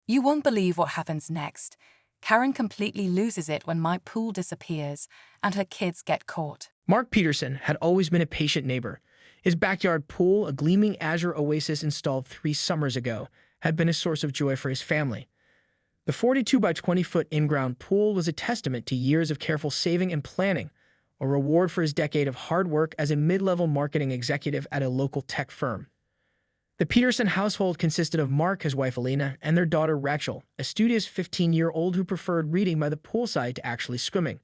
You won't believe what happens next. Karen completely loses it when my pool disappears and her kids get caught. Mark Peterson had always been a patient neighbor. His backyard pool, a gleaming azure oasis installed 3 summers ago, had been a source of joy for his family. The 42 by 20-foot in-ground pool was a testament to years of careful saving and planning, a reward for his decade of hard work as a mid-level marketing executive at a local tech firm. The Peterson household consisted of Mark, his wife Alina, and their daughter Rachel, a studious 15-year-old who preferred reading by the poolside to actually swimming.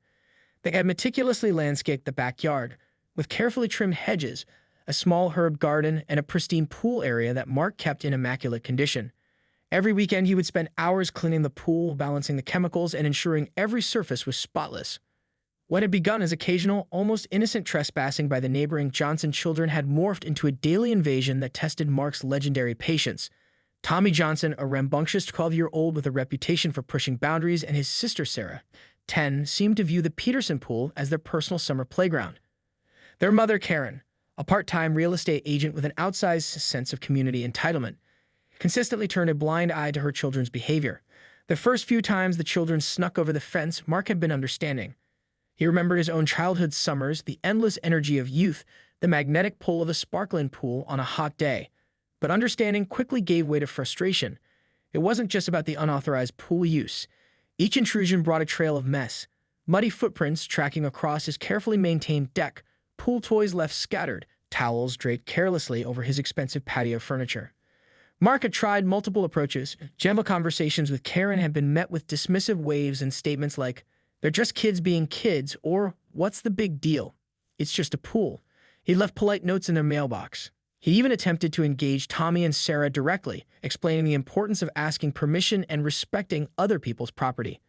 They had meticulously landscaped the backyard, with carefully trimmed hedges, a small herb garden, and a pristine pool area that Mark kept in immaculate condition. Every weekend he would spend hours cleaning the pool, balancing the chemicals, and ensuring every surface was spotless. What had begun as occasional, almost innocent trespassing by the neighboring Johnson children had morphed into a daily invasion that tested Mark's legendary patience. Tommy Johnson, a rambunctious 12-year-old with a reputation for pushing boundaries, and his sister Sarah, 10, seemed to view the Peterson pool as their personal summer playground. Their mother, Karen, a part-time real estate agent with an outsized sense of community entitlement, consistently turned a blind eye to her children's behavior. The first few times the children snuck over the fence, Mark had been understanding. He remembered his own childhood summers, the endless energy of youth, the magnetic pull of a sparkling pool on a hot day. But understanding quickly gave way to frustration. It wasn't just about the unauthorized pool use. Each intrusion brought a trail of mess, muddy footprints tracking across his carefully maintained deck, pool toys left scattered, towels draped carelessly over his expensive patio furniture. Mark had tried multiple approaches. Gentle conversations with Karen had been met with dismissive waves and statements like, "They're just kids being kids," or "What's the big deal? It's just a pool." He left polite notes in their mailbox. He even attempted to engage Tommy and Sarah directly, explaining the importance of asking permission and respecting other people's property.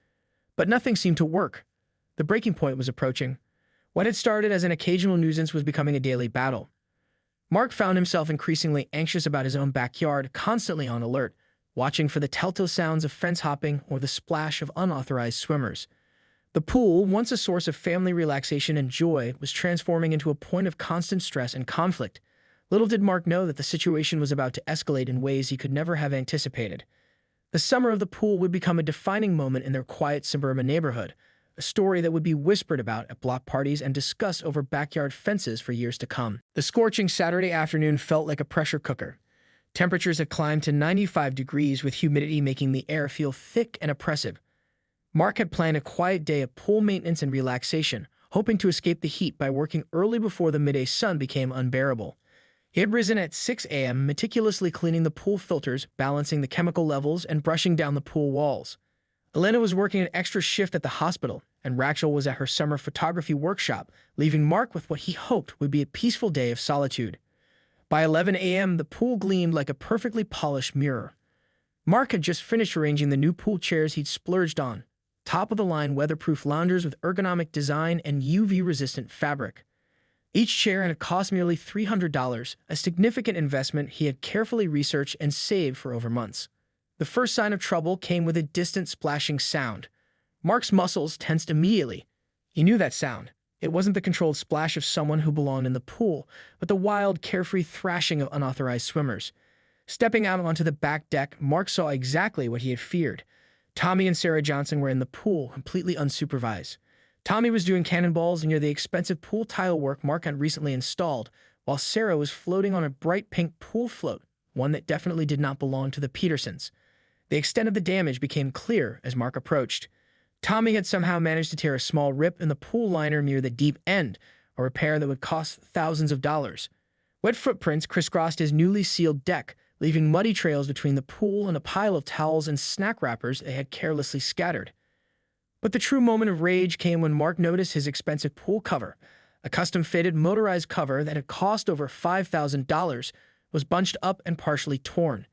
But nothing seemed to work. The breaking point was approaching. What had started as an occasional nuisance was becoming a daily battle. Mark found himself increasingly anxious about his own backyard, constantly on alert, watching for the telltale sounds of fence hopping or the splash of unauthorized swimmers. The pool, once a source of family relaxation and joy, was transforming into a point of constant stress and conflict. Little did Mark know that the situation was about to escalate in ways he could never have anticipated. The summer of the pool would become a defining moment in their quiet suburban neighborhood, a story that would be whispered about at block parties and discussed over backyard fences for years to come. The scorching Saturday afternoon felt like a pressure cooker. Temperatures had climbed to 95 degrees, with humidity making the air feel thick and oppressive. Mark had planned a quiet day of pool maintenance and relaxation, hoping to escape the heat by working early before the midday sun became unbearable. He had risen at 6 a.m., meticulously cleaning the pool filters, balancing the chemical levels, and brushing down the pool walls. Elena was working an extra shift at the hospital, and Rachel was at her summer photography workshop, leaving Mark with what he hoped would be a peaceful day of solitude. By 11 a.m., the pool gleamed like a perfectly polished mirror. Mark had just finished arranging the new pool chairs he'd splurged on, top-of-the-line weatherproof loungers with ergonomic design and UV-resistant fabric. Each chair had cost nearly $300, a significant investment he had carefully researched and saved for over months. The first sign of trouble came with a distant splashing sound. Mark's muscles tensed immediately. He knew that sound. It wasn't the controlled splash of someone who belonged in the pool, but the wild, carefree thrashing of unauthorized swimmers. Stepping out onto the back deck, Mark saw exactly what he had feared. Tommy and Sarah Johnson were in the pool, completely unsupervised. Tommy was doing cannonballs near the expensive pool tile work Mark had recently installed, while Sarah was floating on a bright pink pool float, one that definitely did not belong to the Petersons. The extent of the damage became clear as Mark approached. Tommy had somehow managed to tear a small rip in the pool liner near the deep end, a repair that would cost thousands of dollars. Wet footprints crisscrossed his newly sealed deck, leaving muddy trails between the pool and a pile of towels and snack wrappers they had carelessly scattered. But the true moment of rage came when Mark noticed his expensive pool cover. A custom-fitted motorized cover that had cost over $5,000 was bunched up and partially torn.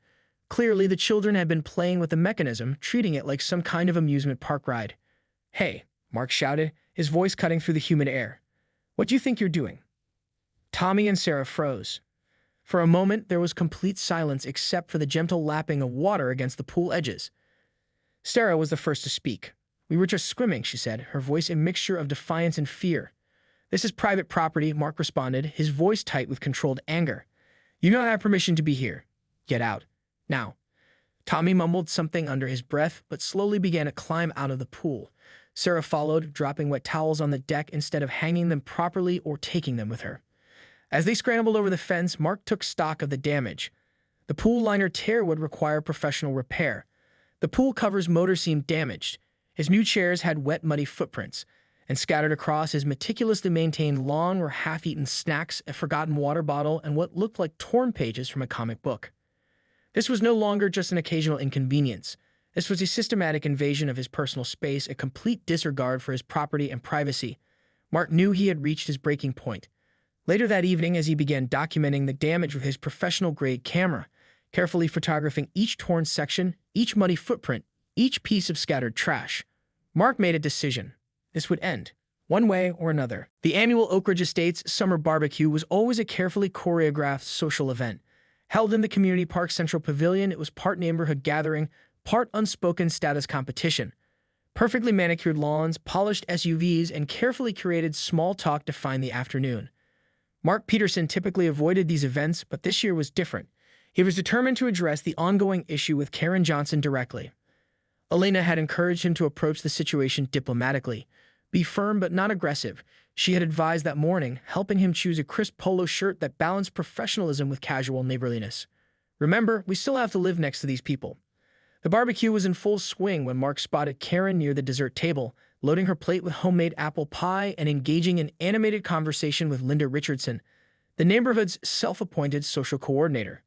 Clearly, the children had been playing with the mechanism, treating it like some kind of amusement park ride. "Hey," Mark shouted, his voice cutting through the humid air. "What do you think you're doing?" Tommy and Sarah froze. For a moment, there was complete silence except for the gentle lapping of water against the pool edges. Sarah was the first to speak. "We were just swimming," she said, her voice a mixture of defiance and fear. "This is private property," Mark responded, his voice tight with controlled anger. "You don't have permission to be here. Get out. Now." Tommy mumbled something under his breath, but slowly began to climb out of the pool. Sarah followed, dropping wet towels on the deck instead of hanging them properly or taking them with her. As they scrambled over the fence, Mark took stock of the damage. The pool liner tear would require professional repair. The pool cover's motor seemed damaged. His new chairs had wet, muddy footprints, and scattered across his meticulously maintained lawn were half-eaten snacks, a forgotten water bottle, and what looked like torn pages from a comic book. This was no longer just an occasional inconvenience. This was a systematic invasion of his personal space, a complete disregard for his property and privacy. Mark knew he had reached his breaking point. Later that evening, as he began documenting the damage with his professional-grade camera, carefully photographing each torn section, each muddy footprint, each piece of scattered trash, Mark made a decision. This would end, one way or another. The annual Oak Ridge Estates Summer Barbecue was always a carefully choreographed social event. Held in the community park's central pavilion, it was part neighborhood gathering, part unspoken status competition. Perfectly manicured lawns, polished SUVs, and carefully curated small talk defined the afternoon. Mark Peterson typically avoided these events, but this year was different. He was determined to address the ongoing issue with Karen Johnson directly. Elena had encouraged him to approach the situation diplomatically. Be firm but not aggressive, she had advised that morning, helping him choose a crisp polo shirt that balanced professionalism with casual neighborliness. Remember, we still have to live next to these people. The barbecue was in full swing when Mark spotted Karen near the dessert table, loading her plate with homemade apple pie and engaging in animated conversation with Linda Richardson, the neighborhood's self-appointed social coordinator.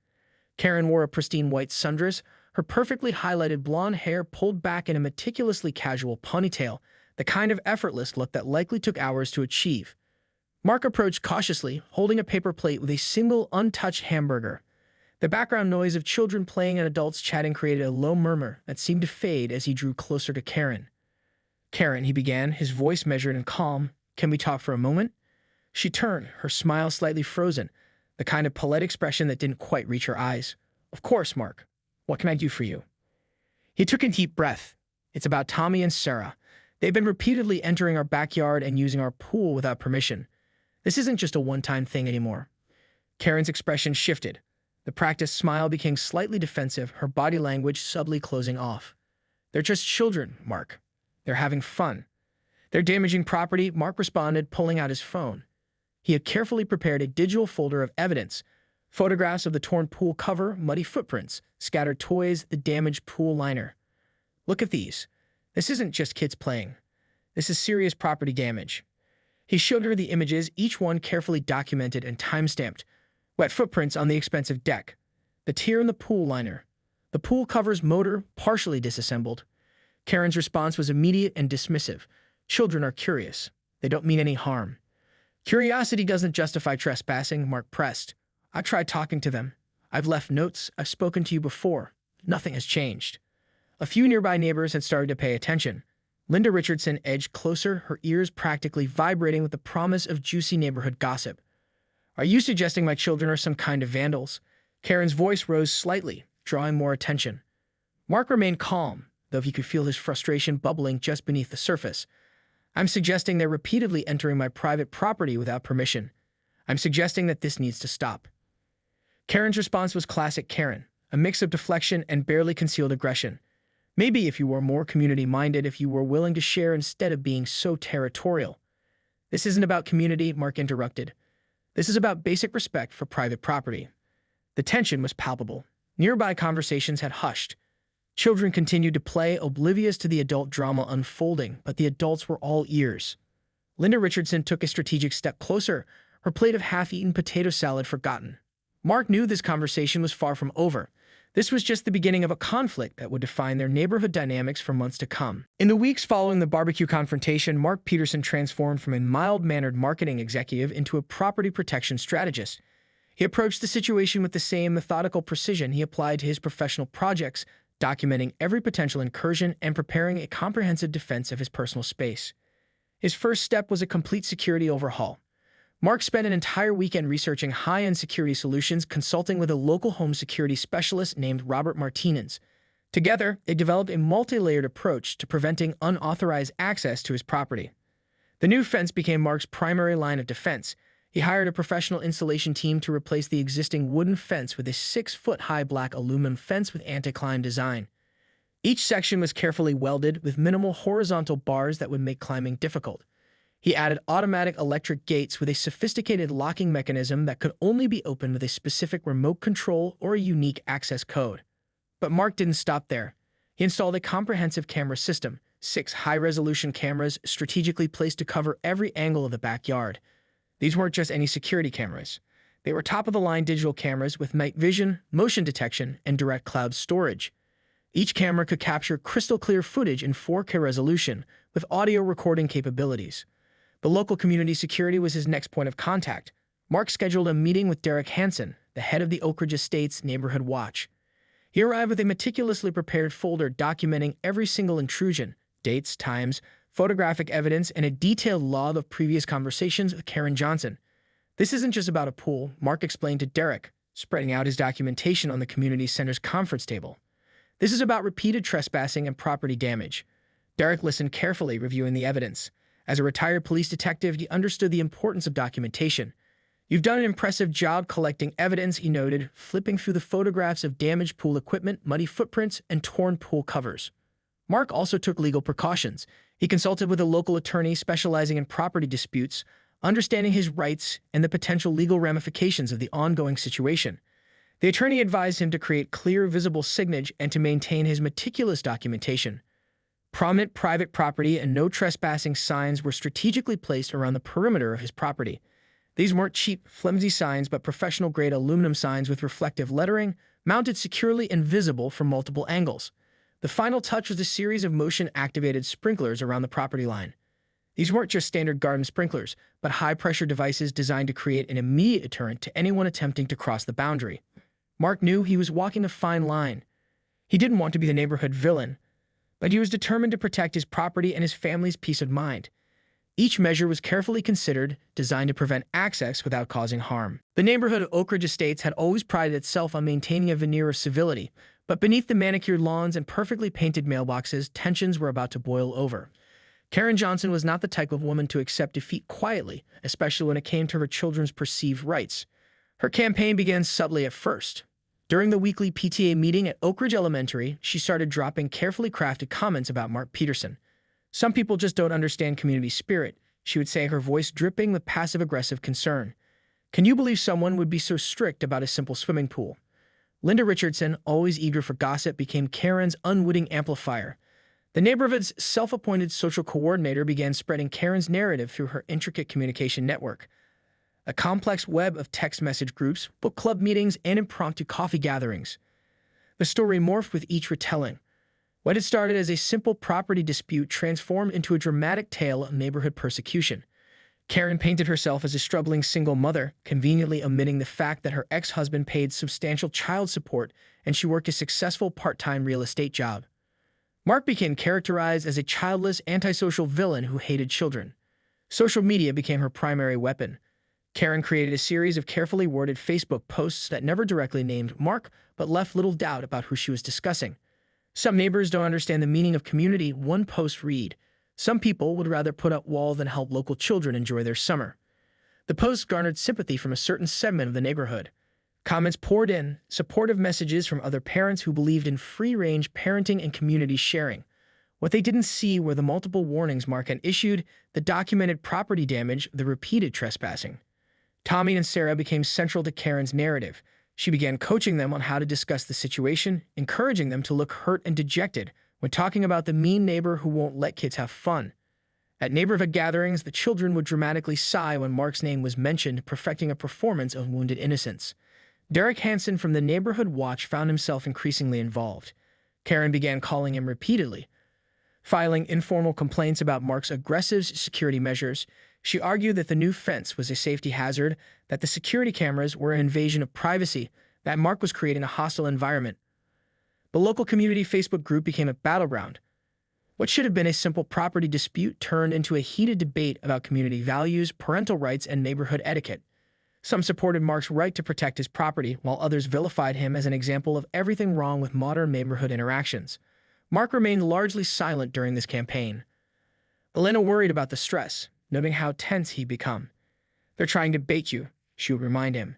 Karen wore a pristine white sundress, her perfectly highlighted blonde hair pulled back in a meticulously casual ponytail, the kind of effortless look that likely took hours to achieve. Mark approached cautiously, holding a paper plate with a single untouched hamburger. The background noise of children playing and adults chatting created a low murmur that seemed to fade as he drew closer to Karen. "Karen," he began, his voice measured and calm, "can we talk for a moment?" She turned, her smile slightly frozen, the kind of polite expression that didn't quite reach her eyes. "Of course, Mark. What can I do for you?" He took a deep breath. "It's about Tommy and Sarah. They've been repeatedly entering our backyard and using our pool without permission. This isn't just a one-time thing anymore." Karen's expression shifted. The practiced smile became slightly defensive, her body language subtly closing off. "They're just children, Mark. They're having fun." "They're damaging property," Mark responded, pulling out his phone. He had carefully prepared a digital folder of evidence, photographs of the torn pool cover, muddy footprints, scattered toys, the damaged pool liner. "Look at these. This isn't just kids playing. This is serious property damage." He showed her the images, each one carefully documented and time-stamped. Wet footprints on the expensive deck, the tear in the pool liner, the pool cover's motor partially disassembled. Karen's response was immediate and dismissive. "Children are curious. They don't mean any harm." "Curiosity doesn't justify trespassing," Mark pressed. "I've tried talking to them. I've left notes. I've spoken to you before. Nothing has changed." A few nearby neighbors had started to pay attention. Linda Richardson edged closer, her ears practically vibrating with the promise of juicy neighborhood gossip. "Are you suggesting my children are some kind of vandals?" Karen's voice rose slightly, drawing more attention. Mark remained calm, though he could feel his frustration bubbling just beneath the surface. "I'm suggesting they're repeatedly entering my private property without permission. I'm suggesting that this needs to stop." Karen's response was classic Karen, a mix of deflection and barely concealed aggression. "Maybe if you were more community-minded, if you were willing to share instead of being so territorial." "This isn't about community," Mark interrupted. "This is about basic respect for private property." The tension was palpable. Nearby conversations had hushed. Children continued to play, oblivious to the adult drama unfolding, but the adults were all ears. Linda Richardson took a strategic step closer, her plate of half-eaten potato salad forgotten. Mark knew this conversation was far from over. This was just the beginning of a conflict that would define their neighborhood dynamics for months to come. In the weeks following the barbecue confrontation, Mark Peterson transformed from a mild-mannered marketing executive into a property protection strategist. He approached the situation with the same methodical precision he applied to his professional projects, documenting every potential incursion and preparing a comprehensive defense of his personal space. His first step was a complete security overhaul. Mark spent an entire weekend researching high-end security solutions, consulting with a local home security specialist named Robert Martinez. Together, they developed a multi-layered approach to preventing unauthorized access to his property. The new fence became Mark's primary line of defense. He He hired a professional installation team to replace the existing wooden fence with a 6-foot-high black aluminum fence with anticline design. Each section was carefully welded with minimal horizontal bars that would make climbing difficult. He added automatic electric gates with a sophisticated locking mechanism that could only be opened with a specific remote control or a unique access code. But Mark didn't stop there. He installed a comprehensive camera system, 6 high-resolution cameras strategically placed to cover every angle of the backyard. These weren't just any security cameras. They were top-of-the-line digital cameras with night vision, motion detection, and direct cloud storage. Each camera could capture crystal-clear footage in 4K resolution with audio recording capabilities. The local community security was his next point of contact. Mark scheduled a meeting with Derek Hansen, the head of the Oak Ridge Estates Neighborhood Watch. He arrived with a meticulously prepared folder documenting every single intrusion, dates, times, photographic evidence, and a detailed log of previous conversations with Karen Johnson. This isn't just about a pool, Mark explained to Derek, spreading out his documentation on the community center's conference table. This is about repeated trespassing and property damage. Derek listened carefully, reviewing the evidence. As a retired police detective, he understood the importance of documentation. "You've done an impressive job collecting evidence," he noted, flipping through the photographs of damaged pool equipment, muddy footprints, and torn pool covers. Mark also took legal precautions. He consulted with a local attorney specializing in property disputes, understanding his rights and the potential legal ramifications of the ongoing situation. The attorney advised him to create clear, visible signage and to maintain his meticulous documentation. Prominent private property and no trespassing signs were strategically placed around the perimeter of his property. These weren't cheap, flimsy signs, but professional-grade aluminum signs with reflective lettering, mounted securely and visible from multiple angles. The final touch was a series of motion-activated sprinklers around the property line. These weren't just standard garden sprinklers, but high-pressure devices designed to create an immediate deterrent to anyone attempting to cross the boundary. Mark knew he was walking a fine line. He didn't want to be the neighborhood villain, but he was determined to protect his property and his family's peace of mind. Each measure was carefully considered, designed to prevent access without causing harm. The neighborhood of Oak Ridge Estates had always prided itself on maintaining a veneer of civility, but beneath the manicured lawns and perfectly painted mailboxes, tensions were about to boil over. Karen Johnson was not the type of woman to accept defeat quietly, especially when it came to her children's perceived rights. Her campaign began subtly at first. During the weekly PTA meeting at Oak Ridge Elementary, she started dropping carefully crafted comments about Mark Peterson. "Some people just don't understand community spirit," she would say, her voice dripping with passive-aggressive concern. "Can you believe someone would be so strict about a simple swimming pool?" Linda Richardson, always eager for gossip, became Karen's unwitting amplifier. The neighborhood's self-appointed social coordinator began spreading Karen's narrative through her intricate communication network. A complex web of text message groups, book club meetings, and impromptu coffee gatherings. The story morphed with each retelling. What had started as a simple property dispute transformed into a dramatic tale of neighborhood persecution. Karen painted herself as a struggling single mother, conveniently omitting the fact that her ex-husband paid substantial child support and she worked a successful part-time real estate job. Mark became characterized as a childless, antisocial villain who hated children. Social media became her primary weapon. Karen created a series of carefully worded Facebook posts that never directly named Mark, but left little doubt about who she was discussing. "Some neighbors don't understand the meaning of community," one post read. "Some people would rather put up walls than help local children enjoy their summer." The post garnered sympathy from a certain segment of the neighborhood. Comments poured in, supportive messages from other parents who believed in free-range parenting and community sharing. What they didn't see were the multiple warnings Mark had issued, the documented property damage, the repeated trespassing. Tommy and Sarah became central to Karen's narrative. She began coaching them on how to discuss the situation, encouraging them to look hurt and dejected when talking about the mean neighbor who won't let kids have fun. At neighborhood gatherings, the children would dramatically sigh when Mark's name was mentioned, perfecting a performance of wounded innocence. Derek Hansen from the Neighborhood Watch found himself increasingly involved. Karen began calling him repeatedly, filing informal complaints about Mark's aggressive security measures. She argued that the new fence was a safety hazard, that the security cameras were an invasion of privacy, that Mark was creating a hostile environment. The local community Facebook group became a battleground. What should have been a simple property dispute turned into a heated debate about community values, parental rights, and neighborhood etiquette. Some supported Mark's right to protect his property, while others vilified him as an example of everything wrong with modern neighborhood interactions. Mark remained largely silent during this campaign. Elena worried about the stress, noting how tense he'd become. "They're trying to bait you," she would remind him.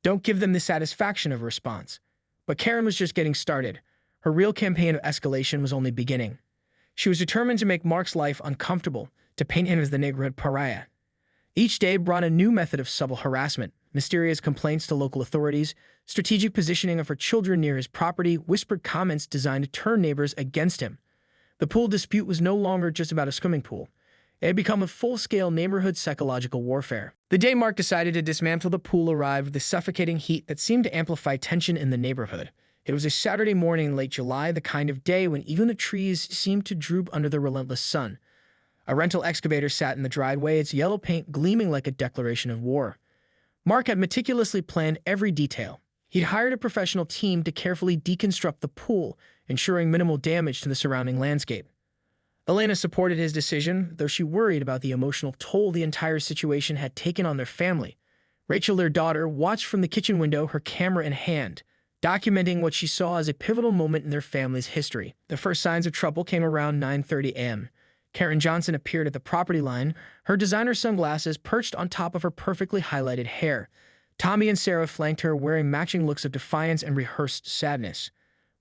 "Don't give them the satisfaction of a response." But Karen was just getting started. Her real campaign of escalation was only beginning. She was determined to make Mark's life uncomfortable, to paint him as the neighborhood pariah. Each day brought a new method of subtle harassment: mysterious complaints to local authorities, strategic positioning of her children near his property, whispered comments designed to turn neighbors against him. The pool dispute was no longer just about a swimming pool. It had become a full-scale neighborhood psychological warfare. The day Mark decided to dismantle the pool arrived with the suffocating heat that seemed to amplify tension in the neighborhood. It was a Saturday morning in late July, the kind of day when even the trees seemed to droop under the relentless sun. A rental excavator sat in the driveway, its yellow paint gleaming like a declaration of war. Mark had meticulously planned every detail. He'd hired a professional team to carefully deconstruct the pool, ensuring minimal damage to the surrounding landscape. Elena supported his decision, though she worried about the emotional toll the entire situation had taken on their family. Rachel, their daughter, watched from the kitchen window, her camera in hand, documenting what she saw as a pivotal moment in their family's history. The first signs of trouble came around 9:30 a.m. Karen Johnson appeared at the property line, her designer sunglasses perched on top of her perfectly highlighted hair. Tommy and Sarah flanked her, wearing matching looks of defiance and rehearsed sadness.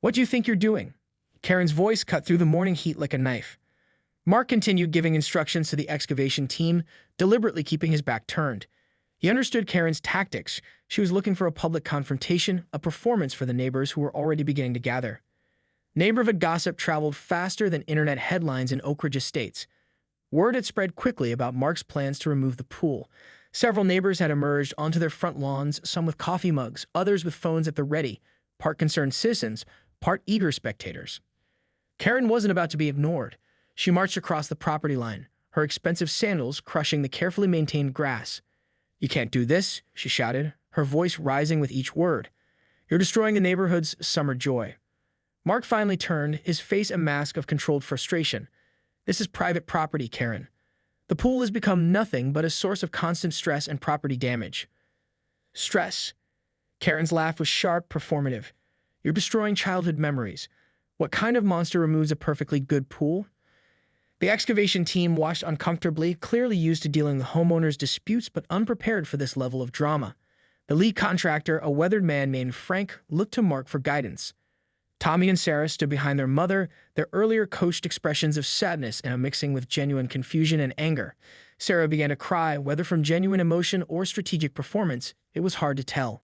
"What do you think you're doing?" Karen's voice cut through the morning heat like a knife. Mark continued giving instructions to the excavation team, deliberately keeping his back turned. He understood Karen's tactics. She was looking for a public confrontation, a performance for the neighbors who were already beginning to gather. Neighborhood gossip traveled faster than internet headlines in Oak Ridge Estates. Word had spread quickly about Mark's plans to remove the pool. Several neighbors had emerged onto their front lawns, some with coffee mugs, others with phones at the ready, part concerned citizens, part eager spectators. Karen wasn't about to be ignored. She marched across the property line, her expensive sandals crushing the carefully maintained grass. "You can't do this," she shouted, her voice rising with each word. "You're destroying the neighborhood's summer joy." Mark finally turned, his face a mask of controlled frustration. "This is private property, Karen. The pool has become nothing but a source of constant stress and property damage." "Stress?" Karen's laugh was sharp, performative. "You're destroying childhood memories. What kind of monster removes a perfectly good pool?" The excavation team watched uncomfortably, clearly used to dealing with homeowners' disputes but unprepared for this level of drama. The lead contractor, a weathered man named Frank, looked to Mark for guidance. Tommy and Sarah stood behind their mother, their earlier coached expressions of sadness and a mixing with genuine confusion and anger. Sarah began to cry, whether from genuine emotion or strategic performance, it was hard to tell.